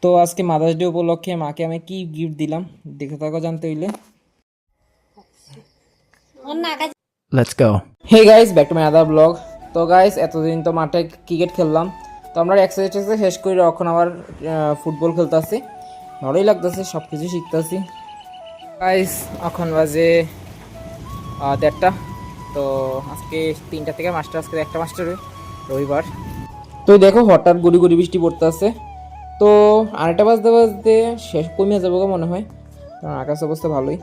তো আজকে mother's day উপলক্ষে মাকে আমি কি গিফট দিলাম দেখে থাকো জানতে হইলে। Let's go. Hey guys, back to my other blog. তো গাইস, এতদিন তো মাঠে ক্রিকেট খেললাম, তো আমরা এক্সারসাইজ শেষ করে এখন আবার ফুটবল খেলতেছি। ভালোই লাগতেছে, সব কিছু শিখতেছি। গাইস এখন বাজে 1:30। তো আজকে 3টা থেকে মাস্টার, আজকে একটা মাস্টারে রবিবার। তো দেখো হঠাৎ গুড়ি গুড়ি বৃষ্টি পড়তে আছে। তো 2:30 বাজতে বাজতে শেষ কমে যাবো মনে হয়, কারণ আকাশ অবস্থা ভালোই।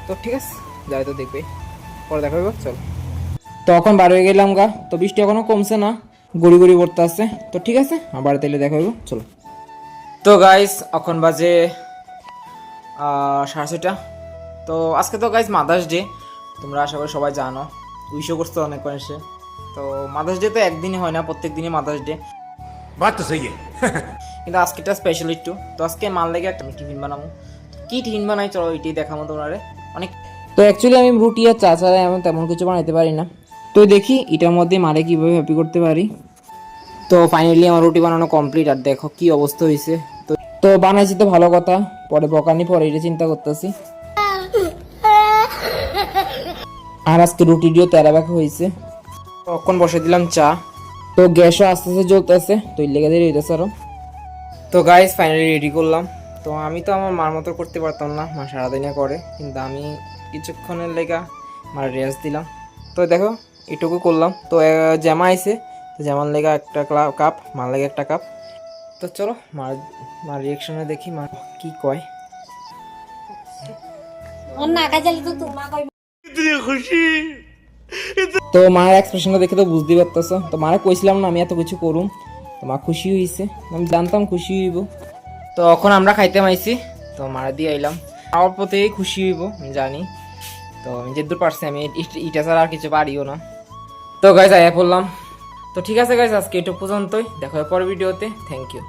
তো ঠিক আছে, যাই তো দেখবে, পরে দেখা হবে, চল। তো এখন বার হয়ে গেলাম গা, তো বৃষ্টি এখনো কমছে না, গুড়ি গুড়ি পড়তে আছে। তো ঠিক আছে, আবার তাইলে দেখা হইব, চলো। তো গাইস এখন বাজে 6:30। তো আজকে তো গাইস মাদার্স ডে, তোমরা আশা করি সবাই জানো, উইশও করতে অনেক মানুষে। তো মাদার্স ডে তো একদিনই হয় না, প্রত্যেক দিনই মাদার্স ডে। बात तो सही है। কিন্তু আজকেটা স্পেশাল একটু। তো আজকে মাল লেগে একটা টিফিন বানাবো, কি টিফিন বানাই চলো এটাই দেখাবো তোমারে অনেক। তো অ্যাকচুয়ালি আমি রুটি আর চা ছাড়া এমন তেমন কিছু বানাইতে পারি না। তো দেখি এটার মধ্যে মারে কীভাবে হ্যাপি করতে পারি। তো ফাইনালি আমার রুটি বানানো কমপ্লিট, আর দেখো কি অবস্থা হয়েছে। তো তো বানাইছি তো ভালো কথা, পরে বকানি পরে এটা চিন্তা করতেছি। আর আজকে রুটি দিয়েও তেরা ব্যাখা হয়েছে। তখন বসে দিলাম চা। তো গ্যাসও আস্তে আস্তে জ্বলতেছে, তো এর লেগে দেরি হইতেছে আরো। তো গাইস ফাইনালি রেডি করলাম। তো আমি তো আমার মার মতো করতে পারতাম না, মা সারাদিনে করে, কিন্তু আমি কিছুক্ষণের লেগা মার রেস্ট দিলাম। তো দেখো এটুকু করলাম। তো জামা আইছে, তো জামার লেগা একটা কাপ, মার লেগে একটা কাপ। তো চলো মার রিয়াকশনে দেখি মা কি কয়। তো মায়ের এক্সপ্রেশনটা দেখে তো বুঝতেই পারতেছো। তো মারা কইছিলাম না আমি এত কিছু করুম, তো মা খুশি হয়েছে, আমি জানতাম খুশি হইব। তো এখন আমরা খাইতে মাইছি, তো মারা দিয়ে আইলাম, আমার প্রতি খুশি হইব আমি জানি। তো আমি যেদূর পারছি, আমি ইটা ছাড়া আর কিছু পারিও না। তো গাইজ আয়া পড়লাম। তো ঠিক আছে গাইজ, আজকে এটুকু পর্যন্তই, দেখা হয় পরের ভিডিওতে। Thank you.